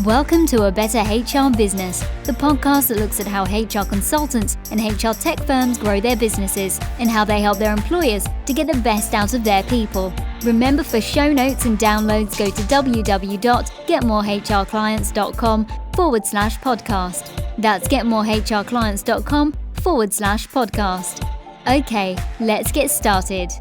Welcome to A Better HR Business, the podcast that looks at how HR consultants and HR tech firms grow their businesses and how they help their employers to get the best out of their people. Remember, for show notes and downloads, go to www.getmorehrclients.com/podcast. That's getmorehrclients.com/podcast. Okay, let's get started.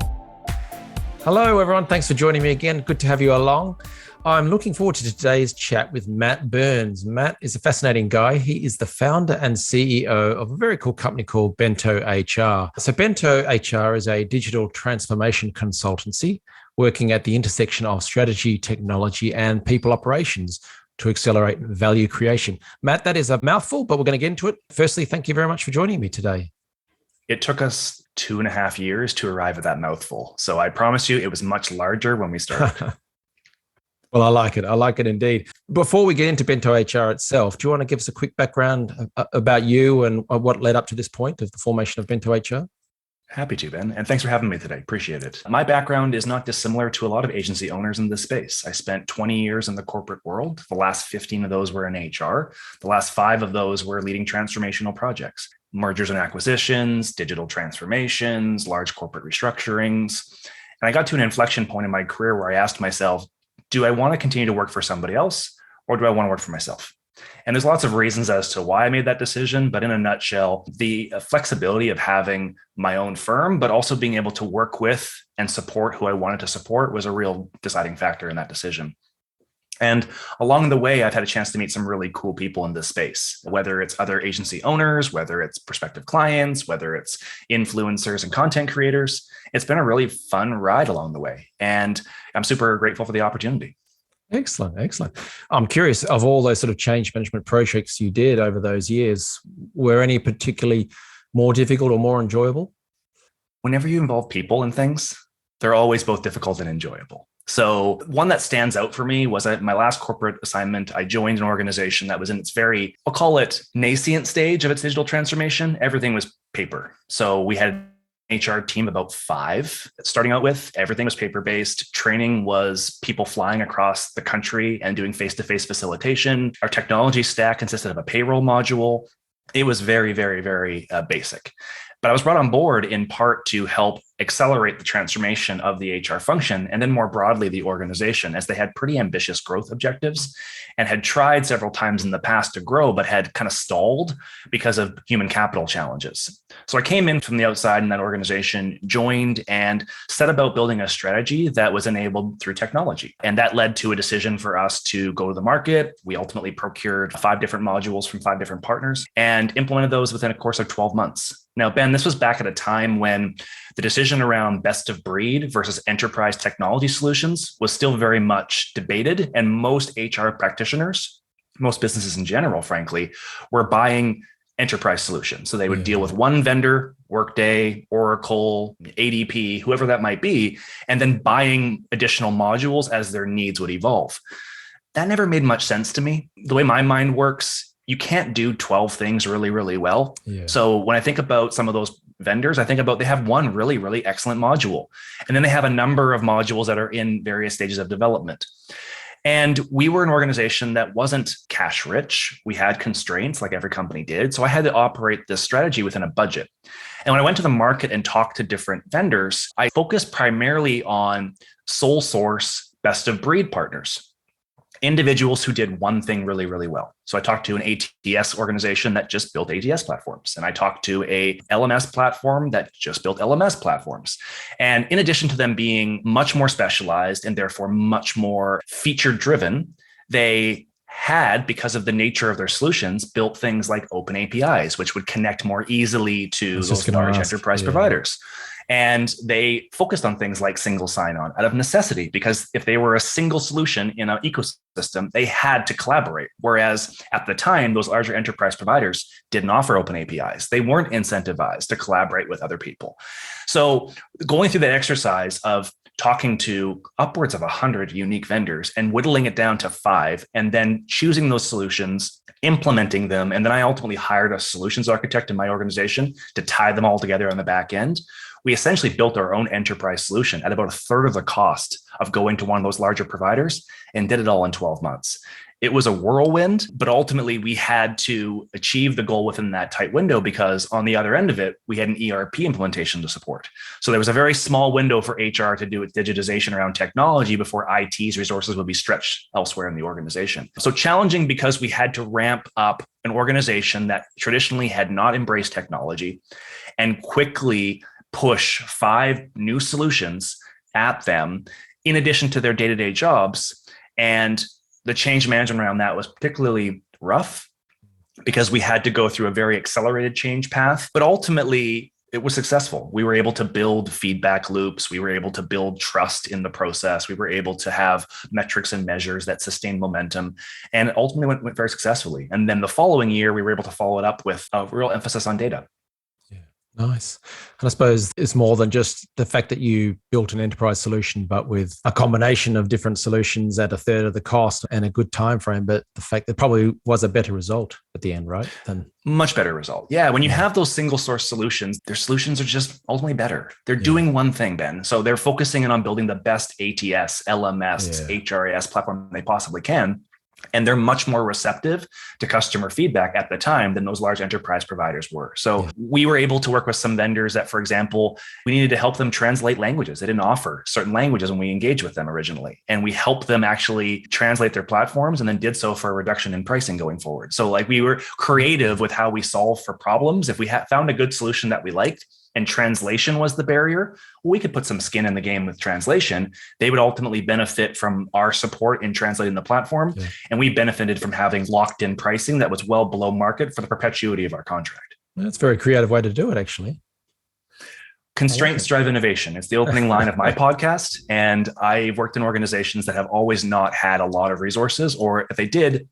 Hello, everyone. Thanks for joining me again. Good to have you along. I'm looking forward to today's chat with Matt Burns. Matt is a fascinating guy. He is the founder and CEO of a very cool company called BentoHR. So BentoHR is a digital transformation consultancy working at the intersection of strategy, technology, and people operations to accelerate value creation. Matt, that is a mouthful, but we're going to get into it. Firstly, thank you very much for joining me today. It took us 2.5 years to arrive at that mouthful. So I promise you it was much larger when we started. Well, I like it. I like it indeed. Before we get into BentoHR itself, do you want to give us a quick background about you and what led up to this point of the formation of BentoHR? Happy to, Ben. And thanks for having me today. Appreciate it. My background is not dissimilar to a lot of agency owners in this space. I spent 20 years in the corporate world. The last 15 of those were in HR. The last 5 of those were leading transformational projects, mergers and acquisitions, digital transformations, large corporate restructurings. And I got to an inflection point in my career where I asked myself, do I want to continue to work for somebody else, or do I want to work for myself? And there's lots of reasons as to why I made that decision. But in a nutshell, the flexibility of having my own firm, but also being able to work with and support who I wanted to support was a real deciding factor in that decision. And along the way, I've had a chance to meet some really cool people in this space, whether it's other agency owners, whether it's prospective clients, whether it's influencers and content creators. It's been a really fun ride along the way. And I'm super grateful for the opportunity. Excellent. Excellent. I'm curious, of all those sort of change management projects you did over those years, were any particularly more difficult or more enjoyable? Whenever you involve people in things, they're always both difficult and enjoyable. So one that stands out for me was at my last corporate assignment. I joined an organization that was in its very, I'll call it nascent stage of its digital transformation. Everything was paper. So we had an HR team of about 5 starting out with. Everything was paper-based. Training was people flying across the country and doing face-to-face facilitation. Our technology stack consisted of a payroll module. It was very, very, very basic. But I was brought on board in part to help accelerate the transformation of the HR function and then more broadly the organization, as they had pretty ambitious growth objectives and had tried several times in the past to grow, but had kind of stalled because of human capital challenges. So I came in from the outside in that organization, joined and set about building a strategy that was enabled through technology. And that led to a decision for us to go to the market. We ultimately procured 5 different modules from 5 different partners and implemented those within a course of 12 months. Now, Ben, this was back at a time when the decision around best of breed versus enterprise technology solutions was still very much debated. And most HR practitioners, most businesses in general, frankly, were buying enterprise solutions. So they would deal with one vendor, Workday, Oracle, ADP, whoever that might be, and then buying additional modules as their needs would evolve. That never made much sense to me. The way my mind works, you can't do 12 things really, really well. Yeah. So when I think about some of those vendors, I think about they have one really, really excellent module. And then they have a number of modules that are in various stages of development. And we were an organization that wasn't cash rich. We had constraints like every company did. So I had to operate this strategy within a budget. And when I went to the market and talked to different vendors, I focused primarily on sole source, best of breed partners. Individuals who did one thing really, really well. So I talked to an ATS organization that just built ATS platforms. And I talked to a LMS platform that just built LMS platforms. And in addition to them being much more specialized and therefore much more feature driven, they had, because of the nature of their solutions, built things like open APIs, which would connect more easily to those large enterprise providers. And they focused on things like single sign-on out of necessity, because if they were a single solution in an ecosystem, they had to collaborate. Whereas at the time, those larger enterprise providers didn't offer open APIs. They weren't incentivized to collaborate with other people. So going through that exercise of talking to upwards of 100 unique vendors and whittling it down to 5, and then choosing those solutions, implementing them. And then I ultimately hired a solutions architect in my organization to tie them all together on the back end, we essentially built our own enterprise solution at about a third of the cost of going to one of those larger providers and did it all in 12 months. It was a whirlwind, but ultimately we had to achieve the goal within that tight window because on the other end of it, we had an ERP implementation to support. So there was a very small window for HR to do its digitization around technology before IT's resources would be stretched elsewhere in the organization. So challenging because we had to ramp up an organization that traditionally had not embraced technology and quickly push 5 new solutions at them in addition to their day-to-day jobs. And the change management around that was particularly rough because we had to go through a very accelerated change path, but ultimately it was successful. We were able to build feedback loops. We were able to build trust in the process. We were able to have metrics and measures that sustained momentum, and ultimately went very successfully. And then the following year, we were able to follow it up with a real emphasis on data. Nice. And I suppose it's more than just the fact that you built an enterprise solution, but with a combination of different solutions at a third of the cost and a good time frame. But the fact that probably was a better result at the end, right? Much better result. Yeah. When you have those single source solutions, their solutions are just ultimately better. They're doing one thing, Ben. So they're focusing in on building the best ATS, LMS, HRIS platform they possibly can. And they're much more receptive to customer feedback at the time than those large enterprise providers were. So we were able to work with some vendors that, for example, we needed to help them translate languages. They didn't offer certain languages when we engaged with them originally. And we helped them actually translate their platforms and then did so for a reduction in pricing going forward. So like we were creative with how we solve for problems. If we found a good solution that we liked, and translation was the barrier, we could put some skin in the game with translation. They would ultimately benefit from our support in translating the platform. And we benefited from having locked in pricing that was well below market for the perpetuity of our contract. That's a very creative way to do it, actually. Constraints drive innovation. It's the opening line of my podcast. And I've worked in organizations that have always not had a lot of resources, or if they did,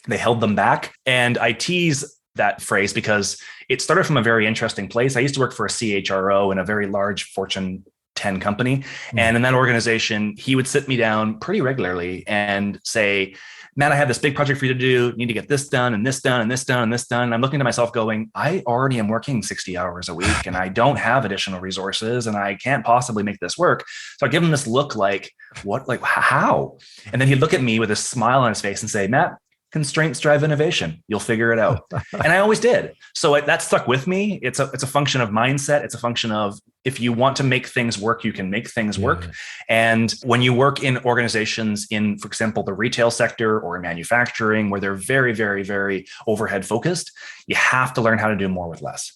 they held them back. And I tease that phrase because it started from a very interesting place. I used to work for a CHRO in a very large Fortune 10 company. And in that organization, he would sit me down pretty regularly and say, Matt, I have this big project for you to do. You need to get this done and this done and this done and this done. And I'm looking to myself going, I already am working 60 hours a week and I don't have additional resources and I can't possibly make this work. So I give him this look like, what, like how? And then he'd look at me with a smile on his face and say, Matt, constraints drive innovation. You'll figure it out. And I always did. So that stuck with me. It's a function of mindset. It's a function of if you want to make things work, you can make things work. And when you work in organizations in, for example, the retail sector or in manufacturing, where they're very, very, very overhead focused, you have to learn how to do more with less.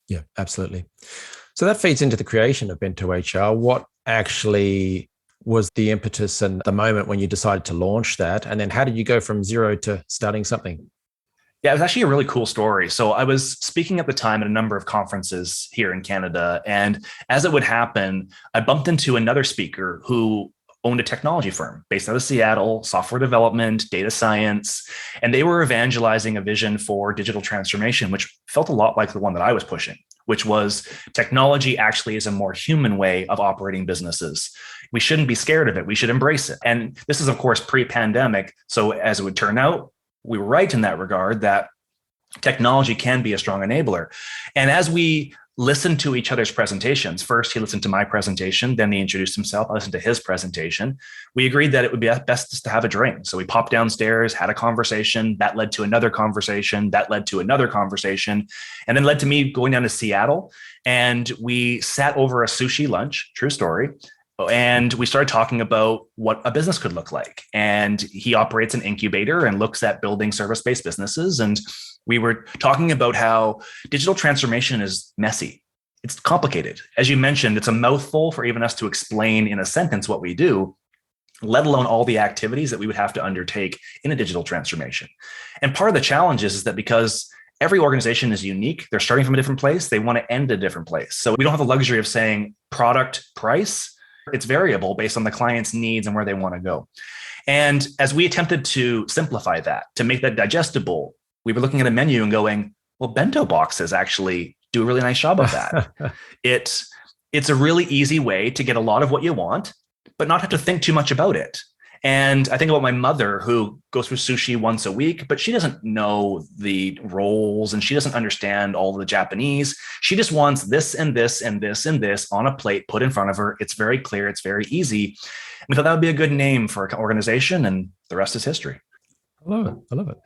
Yeah, absolutely. So that feeds into the creation of BentoHR. What actually was the impetus and the moment when you decided to launch that? And then how did you go from zero to starting something? Yeah, it was actually a really cool story. So I was speaking at the time at a number of conferences here in Canada. And as it would happen, I bumped into another speaker who owned a technology firm based out of Seattle, software development, data science, and they were evangelizing a vision for digital transformation, which felt a lot like the one that I was pushing, which was technology actually is a more human way of operating businesses. We shouldn't be scared of it. We should embrace it. And this is, of course, pre-pandemic. So as it would turn out, we were right in that regard that technology can be a strong enabler. And as we listened to each other's presentations, first he listened to my presentation, then he introduced himself, I listened to his presentation. We agreed that it would be best just to have a drink. So we popped downstairs, had a conversation, that led to another conversation, that led to another conversation, and then led to me going down to Seattle. And we sat over a sushi lunch, true story. And we started talking about what a business could look like. And he operates an incubator and looks at building service-based businesses. And we were talking about how digital transformation is messy. It's complicated. As you mentioned, it's a mouthful for even us to explain in a sentence what we do, let alone all the activities that we would have to undertake in a digital transformation. And part of the challenge is that because every organization is unique, they're starting from a different place, they want to end a different place. So we don't have the luxury of saying product price. It's variable based on the client's needs and where they want to go. And as we attempted to simplify that, to make that digestible, we were looking at a menu and going, well, bento boxes actually do a really nice job of that. It's a really easy way to get a lot of what you want, but not have to think too much about it. And I think about my mother who goes through sushi once a week, but she doesn't know the roles and she doesn't understand all the Japanese. She just wants this and this and this and this on a plate put in front of her. It's very clear. It's very easy. We thought that would be a good name for an organization, and the rest is history. I love it. I love it.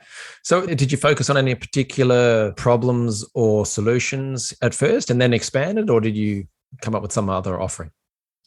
So did you focus on any particular problems or solutions at first and then expanded, or did you come up with some other offering?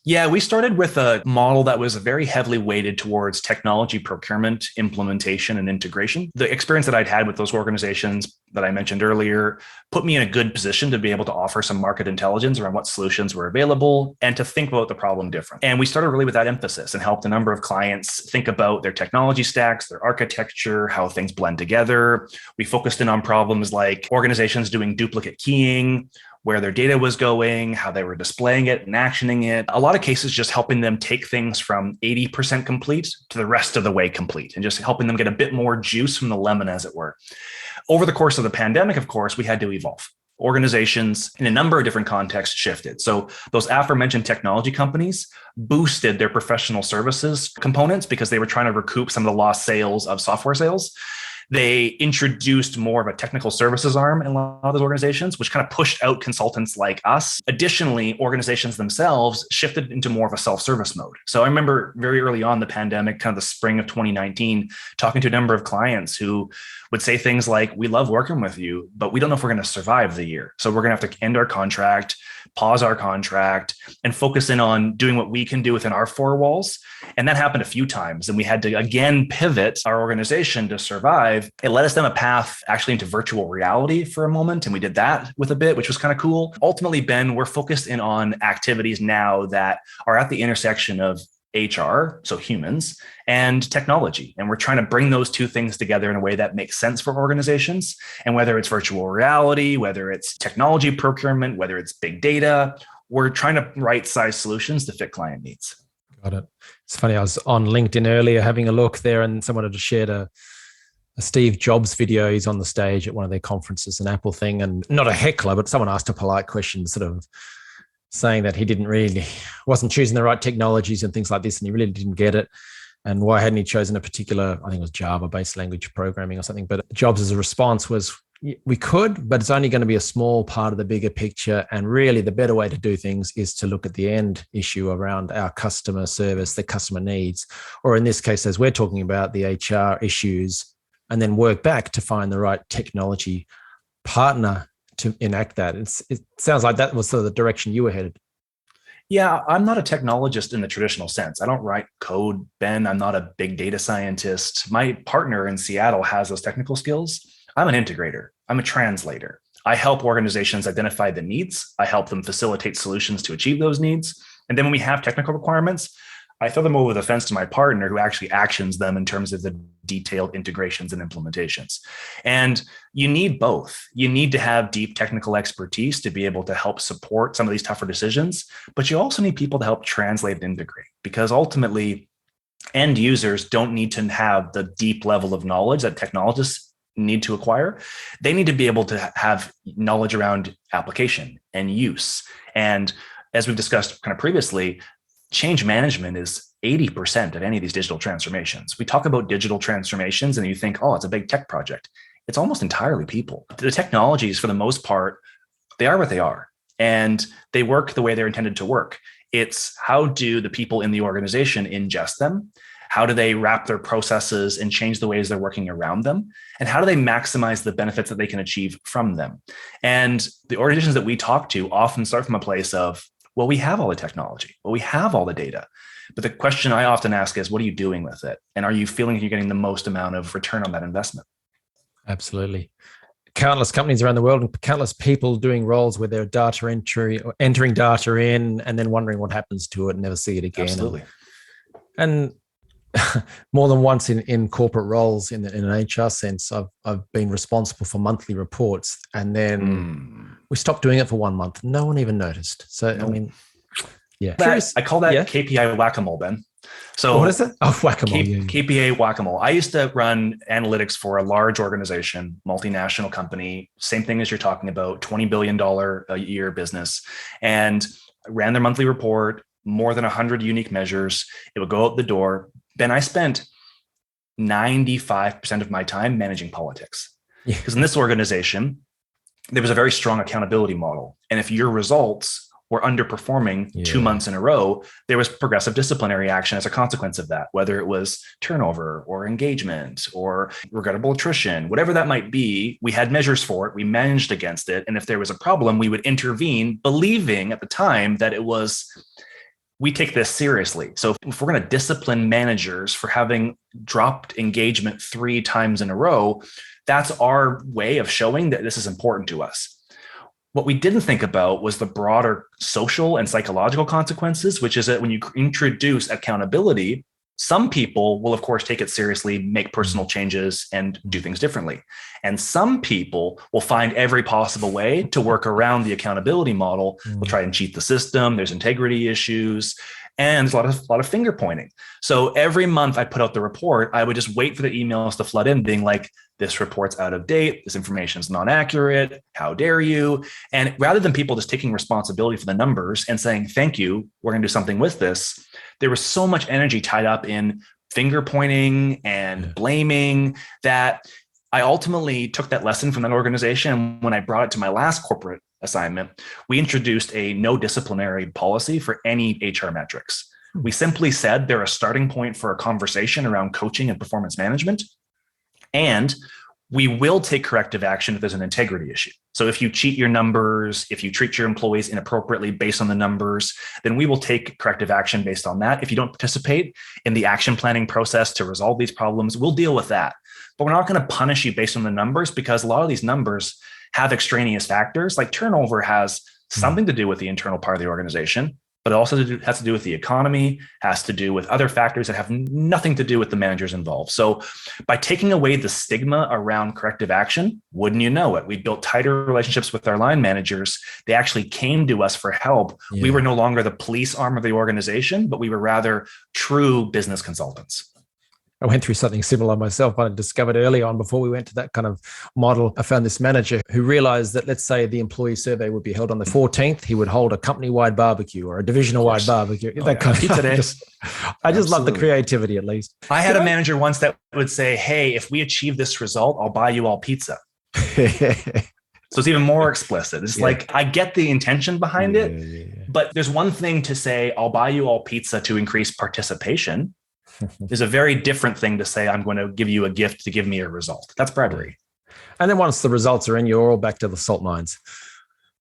Yeah, we started with a model that was very heavily weighted towards technology procurement, implementation, and integration. The experience that I'd had with those organizations that I mentioned earlier put me in a good position to be able to offer some market intelligence around what solutions were available and to think about the problem different. And we started really with that emphasis and helped a number of clients think about their technology stacks, their architecture, how things blend together. We focused in on problems like organizations doing duplicate keying, where their data was going, how they were displaying it and actioning it. A lot of cases just helping them take things from 80% complete to the rest of the way complete and just helping them get a bit more juice from the lemon, as it were. Over the course of the pandemic, of course, we had to evolve. Organizations in a number of different contexts shifted. So those aforementioned technology companies boosted their professional services components because they were trying to recoup some of the lost sales of software sales. They introduced more of a technical services arm in a lot of those organizations, which kind of pushed out consultants like us. Additionally, organizations themselves shifted into more of a self-service mode. So I remember very early on the pandemic, kind of the spring of 2019, talking to a number of clients who would say things like, we love working with you, but we don't know if we're going to survive the year. So we're going to have to end our contract, pause our contract, and focus in on doing what we can do within our four walls. And that happened a few times. And we had to, again, pivot our organization to survive. It led us down a path actually into virtual reality for a moment. And we did that with a bit, which was kind of cool. Ultimately, Ben, we're focused in on activities now that are at the intersection of HR, so humans, and technology. And we're trying to bring those two things together in a way that makes sense for organizations. And whether it's virtual reality, whether it's technology procurement, whether it's big data, we're trying to right-size solutions to fit client needs. Got it. It's funny. I was on LinkedIn earlier having a look there, and someone had shared a Steve Jobs video. He's on the stage at one of their conferences, an Apple thing, and not a heckler, but someone asked a polite question, sort of saying that he wasn't choosing the right technologies and things like this, and he really didn't get it. And why hadn't he chosen a particular, I think it was Java-based language programming or something. But Jobs' response was, we could, but it's only going to be a small part of the bigger picture. And really the better way to do things is to look at the end issue around our customer service, the customer needs, or in this case, as we're talking about, the HR issues, and then work back to find the right technology partner to enact that. It sounds like that was sort of the direction you were headed. Yeah, I'm not a technologist in the traditional sense. I don't write code, Ben. I'm not a big data scientist. My partner in Seattle has those technical skills. I'm an integrator. I'm a translator. I help organizations identify the needs. I help them facilitate solutions to achieve those needs. And then when we have technical requirements, I throw them over the fence to my partner who actually actions them in terms of the detailed integrations and implementations. And you need both. You need to have deep technical expertise to be able to help support some of these tougher decisions, but you also need people to help translate and integrate, because ultimately end users don't need to have the deep level of knowledge that technologists need to acquire. They need to be able to have knowledge around application and use. And as we've discussed kind of previously, change management is 80% of any of these digital transformations. We talk about digital transformations and you think, oh, it's a big tech project. It's almost entirely people. The technologies, for the most part, they are what they are, and they work the way they're intended to work. It's how do the people in the organization ingest them? How do they wrap their processes and change the ways they're working around them? And how do they maximize the benefits that they can achieve from them? And the organizations that we talk to often start from a place of, well, we have all the technology. Well, we have all the data. But the question I often ask is, what are you doing with it? And are you feeling you're getting the most amount of return on that investment? Absolutely. Countless companies around the world and countless people doing roles where they're data entry or entering data in and then wondering what happens to it and never see it again. Absolutely. And more than once in corporate roles in an HR sense, I've been responsible for monthly reports, and then we stopped doing it for 1 month. No one even noticed. So, I mean, yeah. I call that KPI whack-a-mole, Ben. So what is it? Oh, whack-a-mole. KPI whack-a-mole. I used to run analytics for a large organization, multinational company, same thing as you're talking about, $20 billion a year business. And I ran their monthly report, more than 100 unique measures. It would go out the door. Ben, I spent 95% of my time managing politics. Because in this organization, there was a very strong accountability model. And if your results were underperforming 2 months in a row, there was progressive disciplinary action as a consequence of that, whether it was turnover or engagement or regrettable attrition, whatever that might be. We had measures for it. We managed against it. And if there was a problem, we would intervene, believing at the time that we take this seriously. So if we're going to discipline managers for having dropped engagement 3 times in a row, that's our way of showing that this is important to us. What we didn't think about was the broader social and psychological consequences, which is that when you introduce accountability, some people will, of course, take it seriously, make personal changes, and do things differently. And some people will find every possible way to work around the accountability model. Will try and cheat the system. There's integrity issues. And there's a lot of finger pointing. So every month I put out the report, I would just wait for the emails to flood in being like, this report's out of date. This information is not accurate. How dare you? And rather than people just taking responsibility for the numbers and saying, thank you, we're going to do something with this, there was so much energy tied up in finger pointing and blaming that I ultimately took that lesson from that organization. When I brought it to my last corporate assignment, we introduced a no disciplinary policy for any HR metrics. We simply said they're a starting point for a conversation around coaching and performance management. And we will take corrective action if there's an integrity issue. So if you cheat your numbers, if you treat your employees inappropriately based on the numbers, then we will take corrective action based on that. If you don't participate in the action planning process to resolve these problems, we'll deal with that. But we're not going to punish you based on the numbers, because a lot of these numbers have extraneous factors. Like turnover has something to do with the internal part of the organization, but it also has to do with the economy, has to do with other factors that have nothing to do with the managers involved. So by taking away the stigma around corrective action, wouldn't you know it, we built tighter relationships with our line managers. They actually came to us for help. We were no longer the police arm of the organization, but we were rather true business consultants. I went through something similar myself. I discovered early on, before we went to that kind of model, I found this manager who realized that, let's say the employee survey would be held on the 14th, he would hold a company-wide barbecue or a divisional-wide barbecue. That kind of today. I just love the creativity, at least. I had a manager once that would say, hey, if we achieve this result, I'll buy you all pizza. So it's even more explicit. It's like, I get the intention behind it, but there's one thing to say, I'll buy you all pizza to increase participation. There's a very different thing to say, I'm going to give you a gift to give me a result. That's bribery. And then once the results are in, you're all back to the salt mines.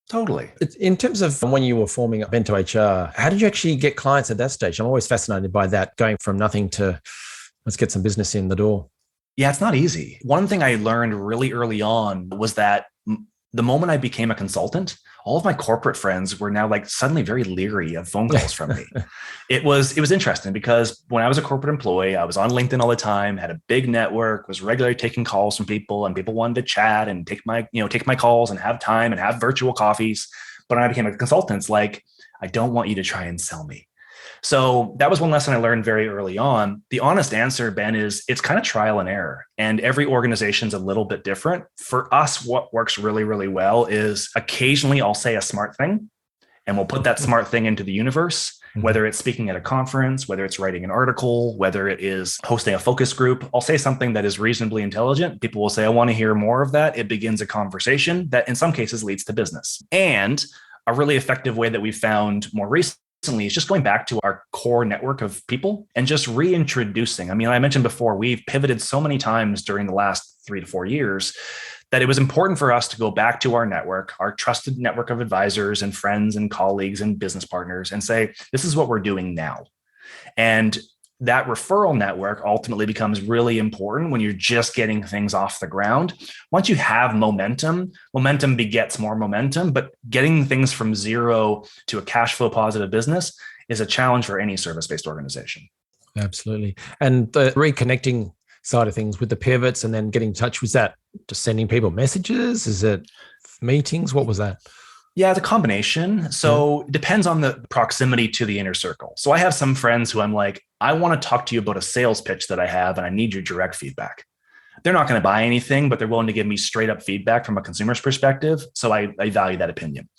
Totally. In terms of when you were forming BentoHR, how did you actually get clients at that stage? I'm always fascinated by that, going from nothing to let's get some business in the door. Yeah, it's not easy. One thing I learned really early on was that the moment I became a consultant, all of my corporate friends were now like suddenly very leery of phone calls from me. It was interesting because when I was a corporate employee, I was on LinkedIn all the time, had a big network, was regularly taking calls from people, and people wanted to chat and take my calls and have time and have virtual coffees. But when I became a consultant, it's like, I don't want you to try and sell me. So that was one lesson I learned very early on. The honest answer, Ben, is it's kind of trial and error. And every organization's a little bit different. For us, what works really, really well is occasionally I'll say a smart thing and we'll put that smart thing into the universe, whether it's speaking at a conference, whether it's writing an article, whether it is hosting a focus group. I'll say something that is reasonably intelligent. People will say, I want to hear more of that. It begins a conversation that in some cases leads to business. And a really effective way that we found more recently is just going back to our core network of people and just reintroducing. I mean, I mentioned before, we've pivoted so many times during the last 3 to 4 years that it was important for us to go back to our network, our trusted network of advisors and friends and colleagues and business partners, and say, this is what we're doing now. And that referral network ultimately becomes really important when you're just getting things off the ground. Once you have momentum begets more momentum, but getting things from zero to a cash flow positive business is a challenge for any service-based organization. Absolutely. And the reconnecting side of things with the pivots and then getting in touch, was that just sending people messages? Is it meetings? What was that? Yeah, it's a combination. So it depends on the proximity to the inner circle. So I have some friends who I'm like, I want to talk to you about a sales pitch that I have and I need your direct feedback. they're not going to buy anything, but they're willing to give me straight up feedback from a consumer's perspective. So I value that opinion.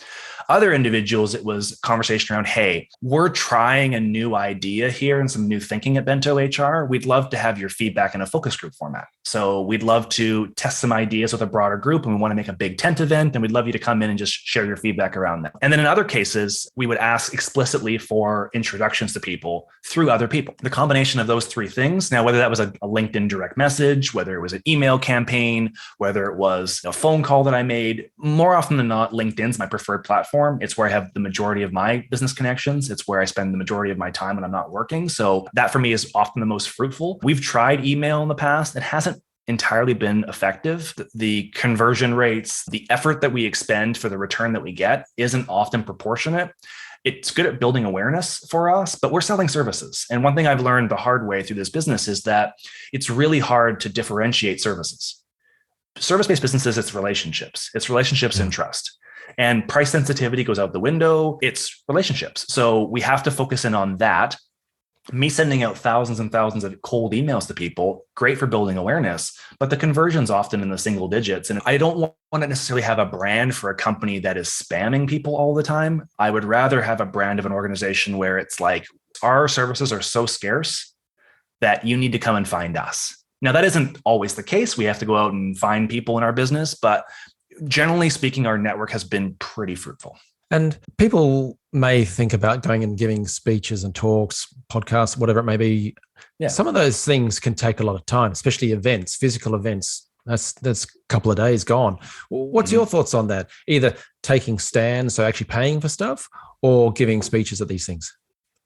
Other individuals, it was conversation around, hey, we're trying a new idea here and some new thinking at BentoHR. We'd love to have your feedback in a focus group format. So we'd love to test some ideas with a broader group, and we want to make a big tent event, and we'd love you to come in and just share your feedback around that. And then in other cases, we would ask explicitly for introductions to people through other people. The combination of those three things, now, whether that was a LinkedIn direct message, whether it was an email campaign, whether it was a phone call that I made, more often than not, LinkedIn's my preferred platform. It's where I have the majority of my business connections. It's where I spend the majority of my time when I'm not working. So that for me is often the most fruitful. We've tried email in the past. It hasn't entirely been effective. The conversion rates, the effort that we expend for the return that we get isn't often proportionate. It's good at building awareness for us, but we're selling services. And one thing I've learned the hard way through this business is that it's really hard to differentiate services. Service-based businesses, it's relationships and trust. And price sensitivity goes out the window. It's relationships. So we have to focus in on that. Me sending out thousands and thousands of cold emails to people, great for building awareness, but the conversion's often in the single digits. And I don't want to necessarily have a brand for a company that is spamming people all the time. I would rather have a brand of an organization where it's like, our services are so scarce that you need to come and find us. Now, that isn't always the case. We have to go out and find people in our business, but generally speaking, our network has been pretty fruitful. And people may think about going and giving speeches and talks, podcasts, whatever it may be. Yeah. Some of those things can take a lot of time, especially events, physical events. That's a couple of days gone. What's your thoughts on that? Either taking stands, so actually paying for stuff, or giving speeches at these things?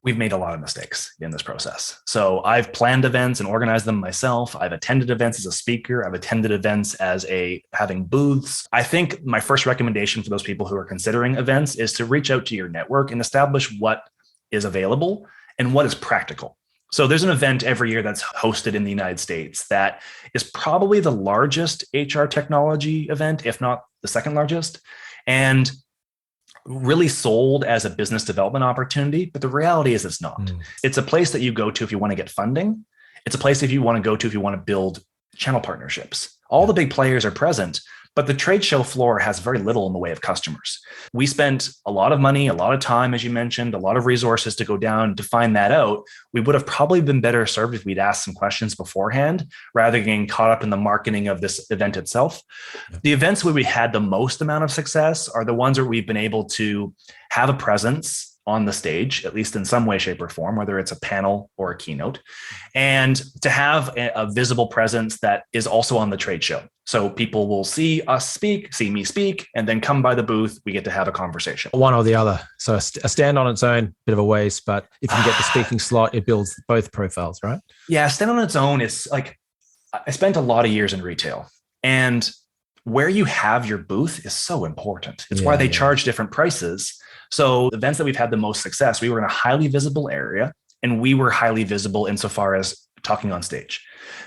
We've made a lot of mistakes in this process. So I've planned events and organized them myself. I've attended events as a speaker. I've attended events as having booths. I think my first recommendation for those people who are considering events is to reach out to your network and establish what is available and what is practical. So there's an event every year that's hosted in the United States that is probably the largest HR technology event, if not the second largest. And really sold as a business development opportunity, but the reality is it's not. It's a place that you go to if you want to get funding. It's a place if you want to go to if you want to build channel partnerships. All the big players are present, but the trade show floor has very little in the way of customers. We spent a lot of money, a lot of time, as you mentioned, a lot of resources to go down to find that out. We would have probably been better served if we'd asked some questions beforehand rather than getting caught up in the marketing of this event itself. Yeah. The events where we had the most amount of success are the ones where we've been able to have a presence on the stage, at least in some way, shape, or form, whether it's a panel or a keynote, and to have a visible presence that is also on the trade show. So people will see us speak, see me speak, and then come by the booth. We get to have a conversation. One or the other. So a stand on its own, bit of a waste, but if you can get the speaking slot, it builds both profiles, right? Yeah, stand on its own is like, I spent a lot of years in retail, and where you have your booth is so important. It's why they charge different prices. So the events that we've had the most success, we were in a highly visible area, and we were highly visible insofar as talking on stage.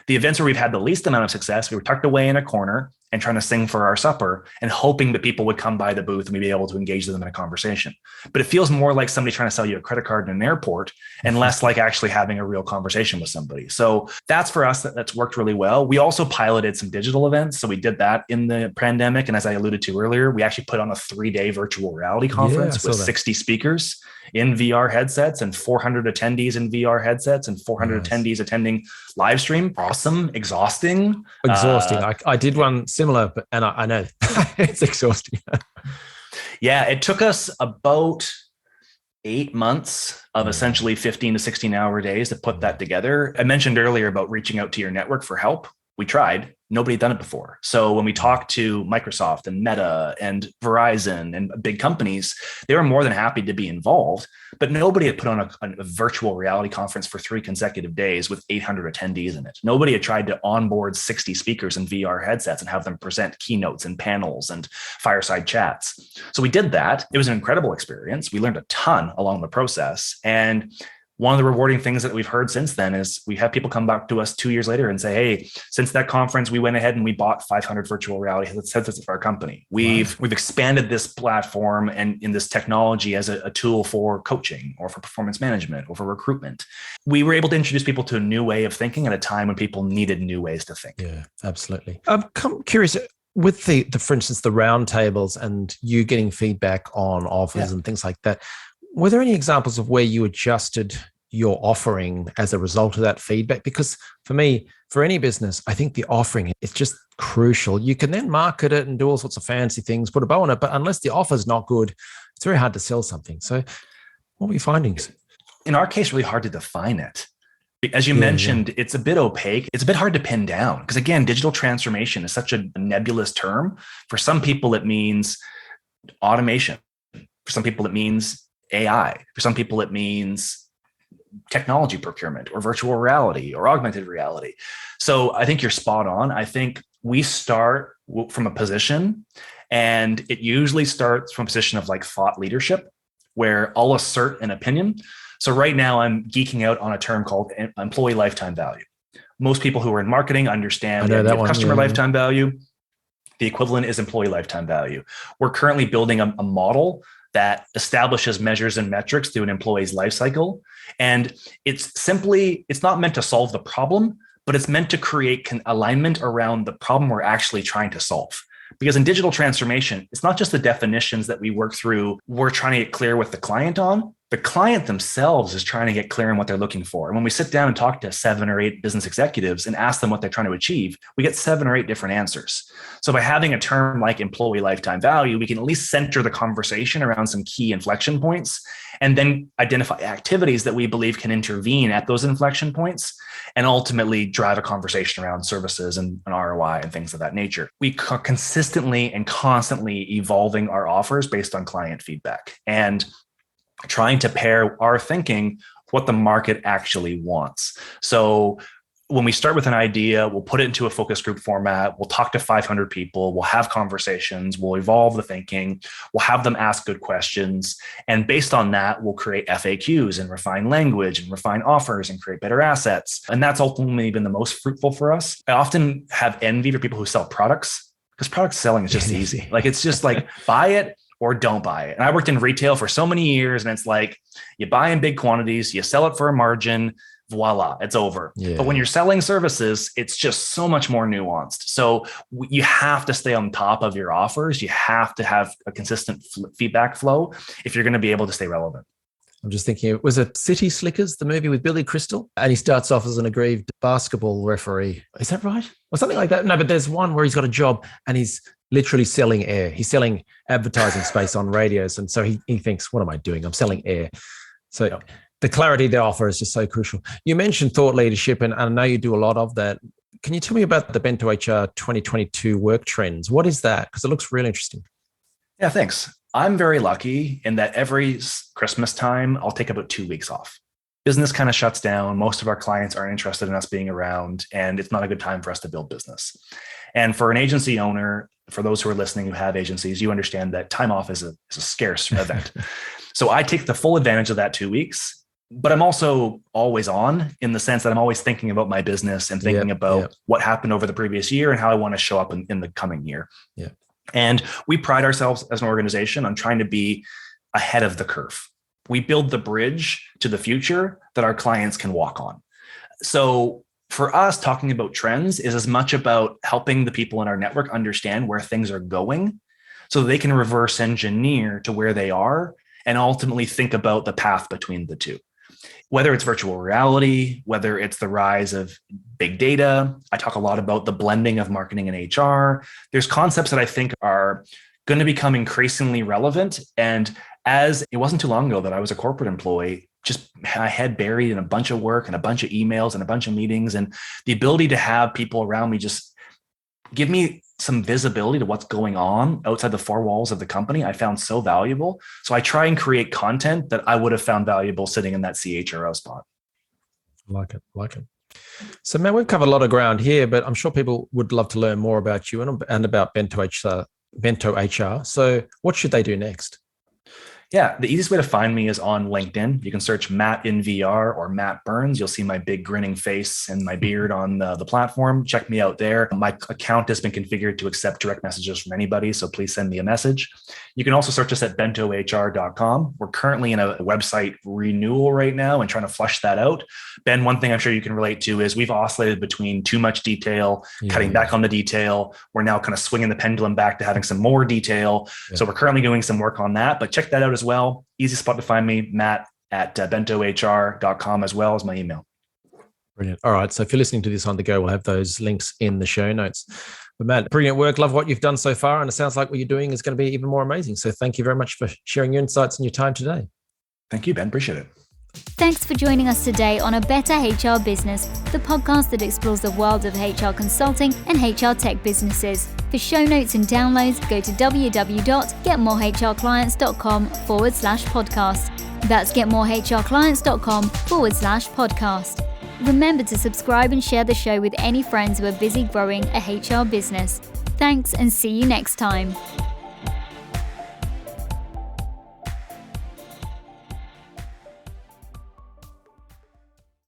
The events where we've had the least amount of success, we were tucked away in a corner and trying to sing for our supper and hoping that people would come by the booth and we'd be able to engage them in a conversation. But it feels more like somebody trying to sell you a credit card in an airport and less like actually having a real conversation with somebody. So that's for us, that's worked really well. We also piloted some digital events. So we did that in the pandemic. And as I alluded to earlier, we actually put on a 3-day virtual reality conference with 60 speakers in VR headsets and 400 attendees in VR headsets and 400 attendees attending live stream. Awesome. Exhausting. I did one similar, and I know it's exhausting. Yeah, it took us about 8 months of essentially 15 to 16 hour days to put that together. I mentioned earlier about reaching out to your network for help. We tried. Nobody had done it before. So when we talked to Microsoft and Meta and Verizon and big companies, they were more than happy to be involved, but nobody had put on a virtual reality conference for 3 consecutive days with 800 attendees in it. Nobody had tried to onboard 60 speakers in VR headsets and have them present keynotes and panels and fireside chats. So we did that. It was an incredible experience. We learned a ton along the process. And one of the rewarding things that we've heard since then is we have people come back to us 2 years later and say, hey, since that conference, we went ahead and we bought 500 virtual reality headsets for our company. We've expanded this platform and in this technology as a tool for coaching or for performance management or for recruitment. We were able to introduce people to a new way of thinking at a time when people needed new ways to think. Yeah, absolutely. I'm curious, with the for instance, the roundtables and you getting feedback on offers and things like that, were there any examples of where you adjusted your offering as a result of that feedback? Because for me, for any business, I think the offering is just crucial. You can then market it and do all sorts of fancy things, put a bow on it, but unless the offer is not good, it's very hard to sell something. So what were your findings? In our case, really hard to define it. As you mentioned, it's a bit opaque. It's a bit hard to pin down because, again, digital transformation is such a nebulous term. For some people, it means automation. For some people, it means AI. For some people, it means technology procurement or virtual reality or augmented reality. So I think you're spot on. I think we start from a position, and it usually starts from a position of like thought leadership, where I'll assert an opinion. So right now I'm geeking out on a term called employee lifetime value. Most people who are in marketing understand the customer lifetime value. The equivalent is employee lifetime value. We're currently building a model that establishes measures and metrics through an employee's life cycle. And it's not meant to solve the problem, but it's meant to create alignment around the problem we're actually trying to solve. Because in digital transformation, it's not just the definitions that we work through, we're trying to get clear with the client on. The client themselves is trying to get clear on what they're looking for. And when we sit down and talk to 7 or 8 business executives and ask them what they're trying to achieve, we get 7 or 8 different answers. So by having a term like employee lifetime value, we can at least center the conversation around some key inflection points and then identify activities that we believe can intervene at those inflection points and ultimately drive a conversation around services and ROI and things of that nature. We are consistently and constantly evolving our offers based on client feedback and trying to pair our thinking what the market actually wants. So when we start with an idea, we'll put it into a focus group format. We'll talk to 500 people. We'll have conversations. We'll evolve the thinking. We'll have them ask good questions. And based on that, we'll create FAQs and refine language and refine offers and create better assets. And that's ultimately been the most fruitful for us. I often have envy for people who sell products because product selling is just easy. Like it's just like buy it or don't buy it. And I worked in retail for so many years, and it's like you buy in big quantities, you sell it for a margin, voila, it's over. Yeah. But when you're selling services, it's just so much more nuanced. So you have to stay on top of your offers. You have to have a consistent feedback flow if you're going to be able to stay relevant. I'm just thinking, was it City Slickers, the movie with Billy Crystal? And he starts off as an aggrieved basketball referee. Is that right? Or something like that? No, but there's one where he's got a job and he's literally selling air. He's selling advertising space on radios. And so he thinks, what am I doing? I'm selling air. So the clarity they offer is just so crucial. You mentioned thought leadership, and I know you do a lot of that. Can you tell me about the BentoHR 2022 work trends? What is that? Because it looks really interesting. Yeah, thanks. I'm very lucky in that every Christmas time, I'll take about 2 weeks off. Business kind of shuts down. Most of our clients aren't interested in us being around, and it's not a good time for us to build business. And for an agency owner, for those who are listening who have agencies, you understand that time off is a scarce event. So I take the full advantage of that 2 weeks, but I'm also always on in the sense that I'm always thinking about my business and thinking about what happened over the previous year and how I want to show up in the coming year. Yeah. And we pride ourselves as an organization on trying to be ahead of the curve. We build the bridge to the future that our clients can walk on. So for us, talking about trends is as much about helping the people in our network understand where things are going so they can reverse engineer to where they are and ultimately think about the path between the two. Whether it's virtual reality, whether it's the rise of big data, I talk a lot about the blending of marketing and HR. There's concepts that I think are going to become increasingly relevant. And as it wasn't too long ago that I was a corporate employee, just my head buried in a bunch of work and a bunch of emails and a bunch of meetings, and the ability to have people around me just give me some visibility to what's going on outside the 4 walls of the company, I found so valuable. So I try and create content that I would have found valuable sitting in that CHRO spot. Like it. So, man, we've covered a lot of ground here, but I'm sure people would love to learn more about you and about BentoHR. So what should they do next? Yeah, the easiest way to find me is on LinkedIn. You can search Matt in VR or Matt Burns. You'll see my big grinning face and my beard on the platform. Check me out there. My account has been configured to accept direct messages from anybody, so please send me a message. You can also search us at BentoHR.com. We're currently in a website renewal right now and trying to flush that out. Ben, one thing I'm sure you can relate to is we've oscillated between too much detail, cutting back on the detail. We're now kind of swinging the pendulum back to having some more detail. Yeah. So we're currently doing some work on that, but check that out as well. Easy spot to find me, Matt at BentoHR.com, as well as my email. Brilliant. All right. So if you're listening to this on the go, we'll have those links in the show notes. But Matt, brilliant work. Love what you've done so far. And it sounds like what you're doing is going to be even more amazing. So thank you very much for sharing your insights and your time today. Thank you, Ben. Appreciate it. Thanks for joining us today on A Better HR Business, the podcast that explores the world of HR consulting and HR tech businesses. For show notes and downloads, go to www.getmorehrclients.com/podcast. That's getmorehrclients.com/podcast. Remember to subscribe and share the show with any friends who are busy growing a HR business. Thanks, and see you next time.